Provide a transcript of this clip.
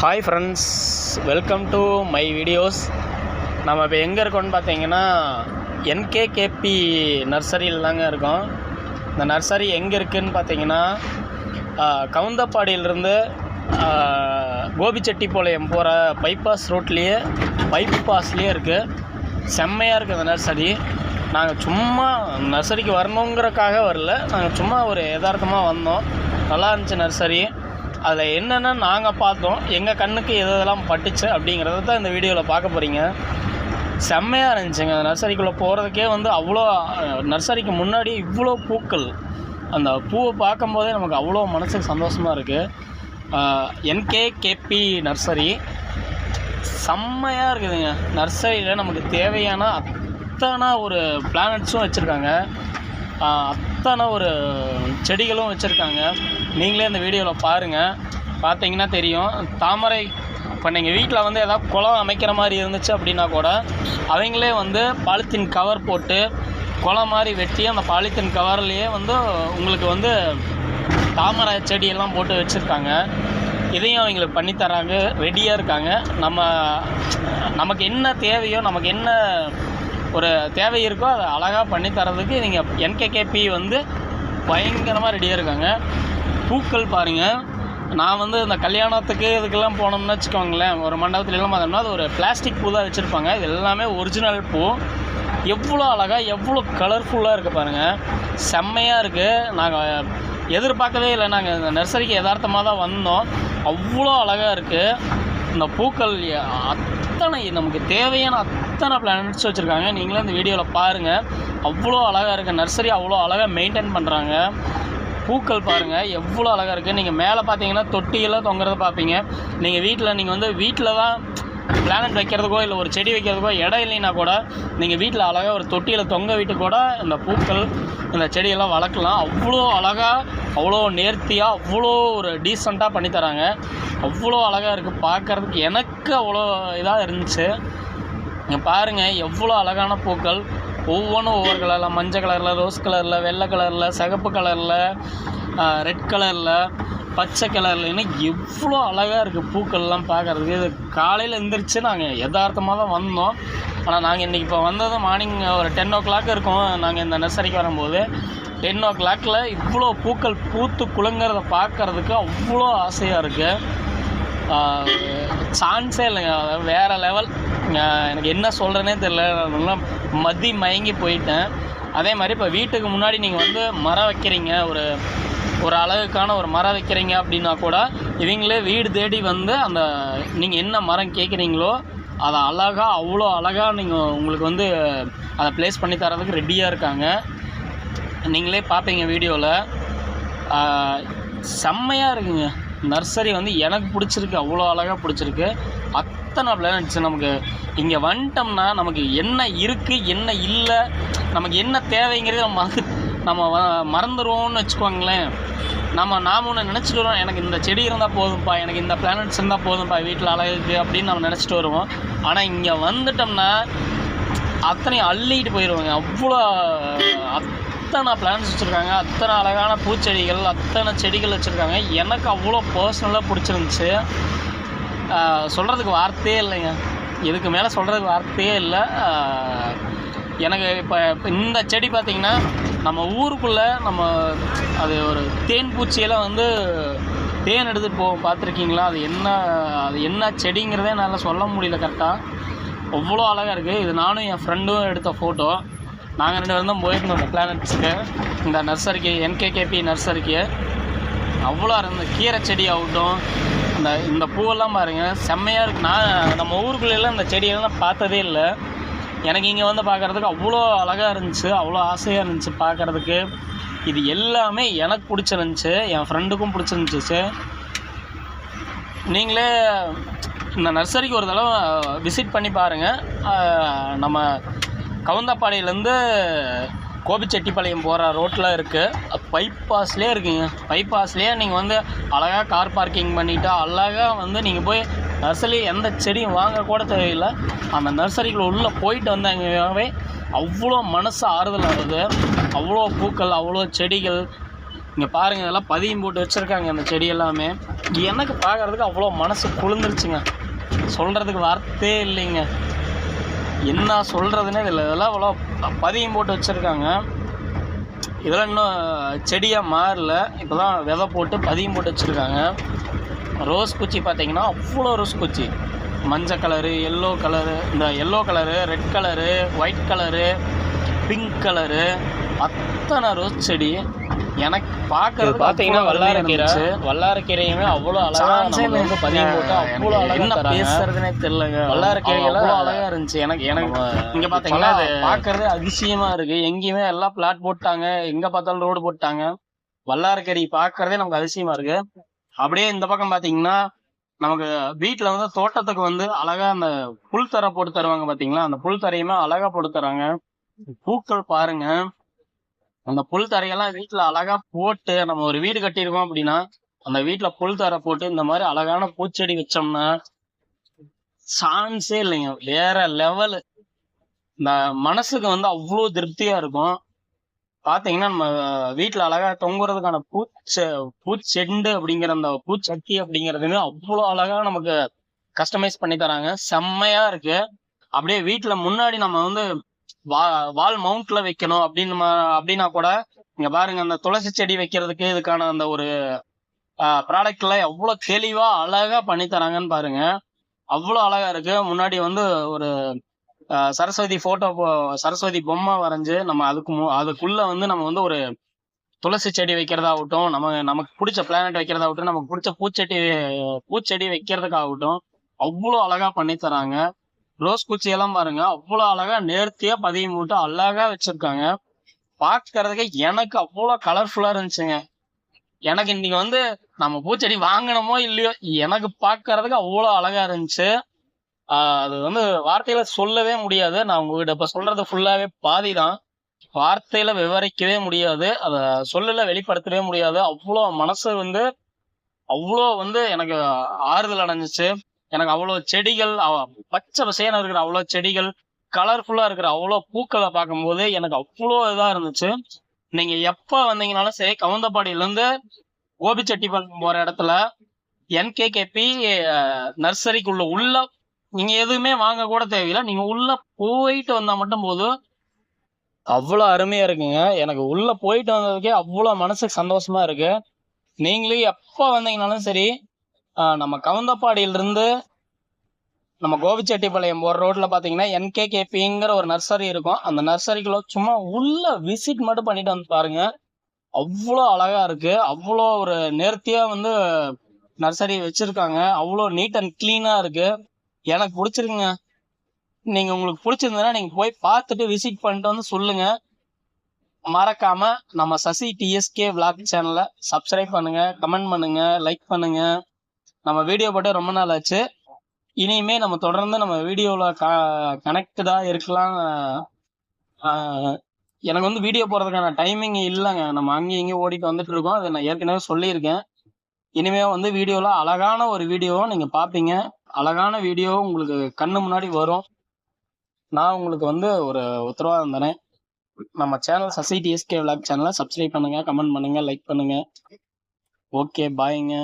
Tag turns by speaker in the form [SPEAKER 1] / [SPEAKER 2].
[SPEAKER 1] Hi friends, welcome to my videos. நம்ம இப்போ எங்கே இருக்கோம்னு பார்த்தீங்கன்னா என்கேகேபி நர்சரியில் தாங்க இருக்கோம். இந்த நர்சரி எங்கே இருக்குதுன்னு பார்த்தீங்கன்னா கவுந்தப்பாடியிலிருந்து கோபிச்செட்டிப்பாளையம் போகிற பைபாஸ் ரோட்லேயே பைபாஸ்லேயே இருக்குது. செம்மையாக இருக்குது அந்த நர்சரி. நாங்கள் சும்மா நர்சரிக்கு வரணுங்கிறக்காக வரல, நாங்கள் சும்மா ஒரு யதார்த்தமாக வந்தோம். நல்லா இருந்துச்சு நர்சரி. அதில் என்னென்ன நாங்கள் பார்த்தோம், எங்கள் கண்ணுக்கு எதெல்லாம் பட்டுச்சு அப்படிங்கிறத தான் இந்த வீடியோவில் பார்க்க போகிறீங்க. செம்மையாக இருந்துச்சுங்க. நர்சரிக்குள்ளே போகிறதுக்கே அவ்வளோ, நர்சரிக்கு முன்னாடி இவ்வளோ பூக்கள், அந்த பூவை பார்க்கும்போதே நமக்கு அவ்வளோ மனசுக்கு சந்தோஷமாக இருக்குது. என்கேகேபி நர்சரி செம்மையாக இருக்குதுங்க. நர்சரியில் நமக்கு தேவையான அத்தனை ஒரு பிளானட்ஸும் வச்சுருக்காங்க, அத்தனை ஒரு செடிகளும் வச்சுருக்காங்க. நீங்களே இந்த வீடியோவில் பாருங்கள், பார்த்தீங்கன்னா தெரியும். தாமரை இப்போ நீங்கள் வீட்டில் ஏதாவது குளம் அமைக்கிற மாதிரி இருந்துச்சு அப்படின்னா கூட அவங்களே பாலித்தீன் கவர் போட்டு குளம் மாதிரி வெட்டி அந்த பாலித்தீன் கவர்லேயே உங்களுக்கு தாமரை செடியெல்லாம் போட்டு வச்சுருக்காங்க. இதையும் அவங்களுக்கு பண்ணித்தராங்க, ரெடியாக இருக்காங்க. நமக்கு என்ன தேவையோ, நமக்கு என்ன ஒரு தேவை இருக்கோ அதை அழகாக பண்ணி தரதுக்கு நீங்கள் என்கேகேபி பயங்கரமாக ரெடியாக இருக்காங்க. பூக்கள் பாருங்கள். நான் இந்த கல்யாணத்துக்கு இதுக்கெல்லாம் போனோம்னு வச்சுக்கோங்களேன், ஒரு மண்டபத்துலலாம் பார்த்தோம்னா அது ஒரு பிளாஸ்டிக் பூ தான் வச்சுருப்பாங்க. இது எல்லாமே ஒரிஜினல் பூ. எவ்வளோ அழகாக, எவ்வளோ கலர்ஃபுல்லாக இருக்குது பாருங்கள். செம்மையாக இருக்குது. நாங்கள் எதிர்பார்க்கவே இல்லை. நாங்கள் இந்த நர்சரிக்கு யதார்த்தமாக தான் வந்தோம். அவ்வளோ அழகாக இருக்குது இந்த பூக்கள். அத்தனை நமக்கு தேவையான அத்தனை பிளானட்ஸ் வச்சுருக்காங்க. நீங்களே இந்த வீடியோவில் பாருங்கள். அவ்வளோ அழகாக இருக்குது நர்சரி. அவ்வளோ அழகாக மெயின்டைன் பண்ணுறாங்க. பூக்கள் பாருங்கள் எவ்வளோ அழகாக இருக்குது. நீங்கள் மேலே பார்த்தீங்கன்னா தொட்டியெல்லாம் தொங்குறத பார்ப்பீங்க. நீங்கள் வீட்டில் தான் பிளானட் வைக்கிறதுக்கோ இல்லை ஒரு செடி வைக்கிறதுக்கோ இடம் இல்லைன்னா கூட நீங்கள் வீட்டில் அழகாக ஒரு தொட்டியில் தொங்க விட்டு கூட இந்த பூக்கள், இந்த செடியெல்லாம் வளர்க்கலாம். அவ்வளோ அழகாக, அவ்வளோ நேர்த்தியாக, அவ்வளோ ஒரு டீசெண்டாக பண்ணித்தராங்க. அவ்வளோ அழகாக இருக்குது பார்க்குறதுக்கு. எனக்கு அவ்வளோ இதாக இருந்துச்சு. இங்கே பாருங்கள் எவ்வளோ அழகான பூக்கள். ஒவ்வொன்றும் ஒவ்வொரு கலரில், மஞ்சள் கலரில், ரோஸ் கலரில், வெள்ளை கலரில், சிகப்பு கலரில், ரெட் கலரில், பச்சை கலர்லன்னு எவ்வளோ அழகாக இருக்குது பூக்கள்லாம் பார்க்குறதுக்கு. இது காலையில் எழுந்திரிச்சு நாங்கள் யதார்த்தமாக தான் வந்தோம். ஆனால் நாங்கள் இன்றைக்கி இப்போ வந்தது மார்னிங் ஒரு 10 o'clock இருக்கும். நாங்கள் இந்த நர்சரிக்கு வரும்போது 10 o'clock இவ்வளோ பூக்கள் பூத்து குலுங்கிறத பார்க்குறதுக்கு அவ்வளோ ஆசையாக இருக்குது. சான்ஸே இல்லைங்க. வேறு லெவல். எனக்கு என்ன சொல்கிறேனே தெரியல. நல்லா மயங்கி போயிட்டேன். அதே மாதிரி இப்போ வீட்டுக்கு முன்னாடி நீங்கள் மரம் வைக்கிறீங்க, ஒரு அழகுக்கான ஒரு மரம் வைக்கிறீங்க அப்படின்னா கூட இவங்களே வீடு தேடி அந்த நீங்கள் என்ன மரம் கேட்குறீங்களோ அதை அழகாக, அவ்வளோ அழகாக உங்களுக்கு அதை ப்ளேஸ் பண்ணி தரதுக்கு ரெடியாக இருக்காங்க. நீங்களே பார்ப்பீங்க வீடியோவில். செம்மையாக இருக்குங்க நர்சரி. எனக்கு பிடிச்சிருக்கு, அவ்வளோ அழகாக பிடிச்சிருக்கு. அத்தனை பிளானட்ஸ். நமக்கு இங்கே வந்துட்டோம்னா நமக்கு என்ன இருக்குது, என்ன இல்லை, நமக்கு என்ன தேவைங்கிறது நம்ம மறந்துடுவோம்னு வச்சுக்கோங்களேன். நாம் ஒன்று நினச்சிட்டு வருவோம், எனக்கு இந்த செடி இருந்தால் போதும்ப்பா, எனக்கு இந்த பிளானட்ஸ் இருந்தால் போதும்ப்பா வீட்டில் அழகுக்கு அப்படின்னு நம்ம நினச்சிட்டு வருவோம். ஆனால் இங்கே வந்துட்டோம்னா அத்தனையும் அள்ளிட்டு போயிடுவாங்க. அவ்வளோ அத்தனை பிளான்ஸ் வச்சுருக்காங்க, அத்தனை அழகான பூச்செடிகள், அத்தனை செடிகள் வச்சுருக்காங்க. எனக்கு அவ்வளோ பர்சனலாக பிடிச்சிருந்துச்சு. சொல்கிறதுக்கு வார்த்தையே இல்லைங்க. இதுக்கு மேலே சொல்கிறதுக்கு வார்த்தையே இல்லை. எனக்கு இப்போ இந்த செடி பார்த்திங்கன்னா நம்ம ஊருக்குள்ளே அது ஒரு தேன் பூச்சியெல்லாம் தேன் எடுத்துகிட்டு போவோம், பார்த்துருக்கீங்களா? அது என்ன செடிங்கிறதே என்னால் சொல்ல முடியல கரெக்டாக. அவ்வளோ அழகாக இருக்குது. இது நானும் என் ஃப்ரெண்டும் எடுத்த ஃபோட்டோ. நாங்கள் 2 பேரும் தான் போயிருந்தோம் இந்த பிளானட்ஸுக்கு, இந்த நர்சரிக்கு, என்கேகேபி நர்சரிக்கு. அவ்வளோ இருந்த கீரை செடி ஆகட்டும், இந்த பூவெல்லாம் பாருங்கள் செம்மையாக இருக்குது. நம்ம ஊருக்குள்ளெல்லாம் இந்த செடியெல்லாம் பார்த்ததே இல்லை. எனக்கு இங்கே பார்க்குறதுக்கு அவ்வளோ அழகாக இருந்துச்சு, அவ்வளோ ஆசையாக இருந்துச்சு பார்க்குறதுக்கு. இது எல்லாமே எனக்கு பிடிச்சிருந்துச்சி, என் ஃப்ரெண்டுக்கும் பிடிச்சிருந்துச்சு. நீங்களே இந்த நர்சரிக்கு ஒரு தடவை விசிட் பண்ணி பாருங்கள். நம்ம கவுந்தப்பாடியிலேருந்து கோபிச்செட்டிப்பாளையம் போகிற ரோட்டில் இருக்குது, பைபாஸ்லேயே இருக்குங்க. பைபாஸ்லேயே நீங்கள் அழகாக கார் பார்க்கிங் பண்ணிவிட்டு அழகாக நீங்கள் போய் நர்சரி எந்த செடியும் வாங்க கூட தேவையில்லை. அந்த நர்சரிக்குள்ளே உள்ளே போயிட்டு வந்தாங்கவே அவ்வளோ மனசு ஆறுதல் ஆகுது. அவ்வளோ பூக்கள், அவ்வளோ செடிகள், இங்கே பாருங்கள், இதெல்லாம் பதியம் போட்டு வச்சுருக்காங்க அந்த செடி எல்லாமே. எனக்கு பார்க்குறதுக்கு அவ்வளோ மனசு குளிர்ந்துருச்சுங்க. சொல்கிறதுக்கு வார்த்தையே இல்லைங்க. என்ன சொல்கிறதுனே தெரியல. இதெல்லாம் அவ்வளோ பதியம் போட்டு வச்சுருக்காங்க. இதெல்லாம் இன்னும் செடியாக மாறல. இப்போ தான் விதை போட்டு பதியம் போட்டு வச்சுருக்காங்க. ரோஸ் குச்சி பார்த்தீங்கன்னா அவ்வளோ ரோஸ் குச்சி, மஞ்சள் கலரு, எல்லோ கலரு, இந்த yellow colour, red colour, white colour, pink colour, அத்தனை ரோஸ் செடி. எனக்கு பார்க்கறது பார்த்தீங்கன்னா வல்லாரக்கீரையுமே அவ்வளோ அழகா வந்து பதியம் போட்டு அவ்வளோ அழகா என்ன பேசுறதுனே தெரியலங்க. வல்லாரக்கீரைகள் அவ்வளோ அழகா இருந்துச்சு. எனக்கு இங்க பார்த்தீங்கன்னா அது பார்க்கறது அதிசயமா இருக்கு. எங்கேயுமே எல்லாம் பிளாட் போட்டாங்க, எங்க பார்த்தாலும் ரோடு போட்டாங்க. வல்லாரக்கீரை பார்க்கறதே நமக்கு அதிசயமா இருக்கு. அப்படியே இந்த பக்கம் பார்த்தீங்கன்னா நமக்கு வீட்டில் வந்து தோட்டத்துக்கு வந்து அழகா அந்த புல் தரை போட்டு தருவாங்க பார்த்தீங்களா, அந்த புல் தரையுமே அழகா போட்டு தராங்க. பூக்கள் பாருங்க, அந்த புல் தரையெல்லாம் வீட்டுல அழகா போட்டு நம்ம ஒரு வீடு கட்டியிருக்கோம் அப்படின்னா அந்த வீட்டுல புல் தரை போட்டு இந்த மாதிரி அழகான பூச்செடி வச்சோம்னா சான்ஸே இல்லைங்க. வேற லெவலு. இந்த மனசுக்கு வந்து அவ்வளோ திருப்தியா இருக்கும். பாத்தீங்கன்னா நம்ம வீட்டுல அழகா தொங்குறதுக்கான பூச்செண்டு அப்படிங்கிற அந்த பூச்சட்டி அப்படிங்கறதுமே அவ்வளோ அழகா நமக்கு கஸ்டமைஸ் பண்ணி தராங்க. செம்மையா இருக்கு. அப்படியே வீட்டுல முன்னாடி நம்ம வந்து வால் மவுண்ட்ல வைக்கணும் அப்படின்னா கூட இங்க பாருங்க, அந்த துளசி செடி வைக்கிறதுக்கு இதுக்கான அந்த ஒரு ப்ராடக்ட் எல்லாம் எவ்வளவு தெளிவா அழகா பண்ணி தராங்கன்னு பாருங்க. அவ்வளவு அழகா இருக்கு. முன்னாடி வந்து ஒரு சரஸ்வதி பொம்மை வரைஞ்சு நம்ம அதுக்குள்ள வந்து நம்ம வந்து ஒரு துளசி செடி வைக்கிறதாகட்டும், நமக்கு பிடிச்ச பிளானட் வைக்கிறதாகட்டும், நமக்கு பிடிச்ச பூச்செடி வைக்கிறதுக்காகட்டும் அவ்வளோ அழகா பண்ணி தராங்க. ரோஸ் குச்சி எல்லாம் பாருங்க, அவ்வளோ அழகா நேர்த்தியா பதியம் போட்டு அழகா வச்சிருக்காங்க. பார்க்கறதுக்கு எனக்கு அவ்வளோ கலர்ஃபுல்லா இருந்துச்சுங்க. எனக்கு இன்னைக்கு வந்து நம்ம பூச்செடி வாங்கணுமோ இல்லையோ, எனக்கு பார்க்கறதுக்கு அவ்வளோ அழகா இருந்துச்சு. அது வந்து வார்த்தையில சொல்லவே முடியாது. நான் உங்ககிட்ட இப்ப சொல்றது ஃபுல்லாவே பாதி தான். வார்த்தையில விவரிக்கவே முடியாது, அதை சொல்லல வெளிப்படுத்தவே முடியாது. அவ்வளோ மனசு வந்து அவ்வளோ வந்து எனக்கு ஆறுதல் அடைஞ்சிச்சு. எனக்கு அவ்வளோ செடிகள், பச்சை பசேன இருக்கிற அவ்வளோ செடிகள், கலர்ஃபுல்லா இருக்கிற அவ்வளோ பூக்களை பார்க்கும்போது எனக்கு அவ்வளோ இதா இருந்துச்சு. நீங்க எப்ப வந்தீங்கனாலும் சரி, கவுந்தப்பாடியில இருந்து கோபிச்செட்டிப்பாளையம் போற இடத்துல NKKP நர்சரிக்குள்ள உள்ள நீங்க எதுவுமே வாங்க கூட தேவையில்லை. நீங்க உள்ள போயிட்டு வந்தா மட்டும் போதும். அவ்வளோ அருமையா இருக்குங்க. எனக்கு உள்ள போயிட்டு வந்ததுக்கே அவ்வளோ மனசுக்கு சந்தோஷமா இருக்கு. நீங்களும் எப்ப வந்தீங்கனாலும் சரி, நம்ம கவுந்தப்பாடியிலிருந்து நம்ம கோபிச்செட்டிப்பாளையம் போற ரோட்ல பாத்தீங்கன்னா NKKPங்கிற ஒரு நர்சரி இருக்கும். அந்த நர்சரிக்குள்ள சும்மா உள்ள விசிட் மட்டும் பண்ணிட்டு வந்து பாருங்க. அவ்வளோ அழகா இருக்கு. அவ்வளோ ஒரு நேர்த்தியா வந்து நர்சரி வச்சிருக்காங்க. அவ்வளோ நீட் அண்ட் கிளீனா இருக்கு. எனக்கு பிடிச்சிருக்குங்க. நீங்க உங்களுக்கு பிடிச்சிருந்ததுன்னா நீங்க போய் பார்த்துட்டு விசிட் பண்ணிட்டு வந்து சொல்லுங்க. மறக்காம நம்ம சசி TSK vlog சேனலை சப்ஸ்கிரைப் பண்ணுங்க, கமெண்ட் பண்ணுங்க, லைக் பண்ணுங்க. நம்ம வீடியோ போட்டு ரொம்ப நாள் ஆச்சு. இனிமே நம்ம தொடர்ந்து நம்ம வீடியோவில் கனெக்டடா இருக்கலாம். எனக்கு வந்து வீடியோ போடுறதுக்கான டைமிங் இல்லைங்க. நம்ம அங்கேயும் இங்கேயும் ஓடிட்டு வந்துட்டு இருக்கோம். அதை நான் ஏற்கனவே சொல்லியிருக்கேன். இனிமே வந்து வீடியோவில் அழகான ஒரு வீடியோவை நீங்கள் பார்ப்பீங்க. அழகான வீடியோ உங்களுக்கு கண்ணு முன்னாடி வரும். நான் உங்களுக்கு வந்து ஒரு உத்தரவாதம் தரேன். நம்ம சேனல் சசி TSK vlog சேனலை சப்ஸ்கிரைப் பண்ணுங்க, கமெண்ட் பண்ணுங்க, லைக் பண்ணுங்க. ஓகே, பாய்ங்க.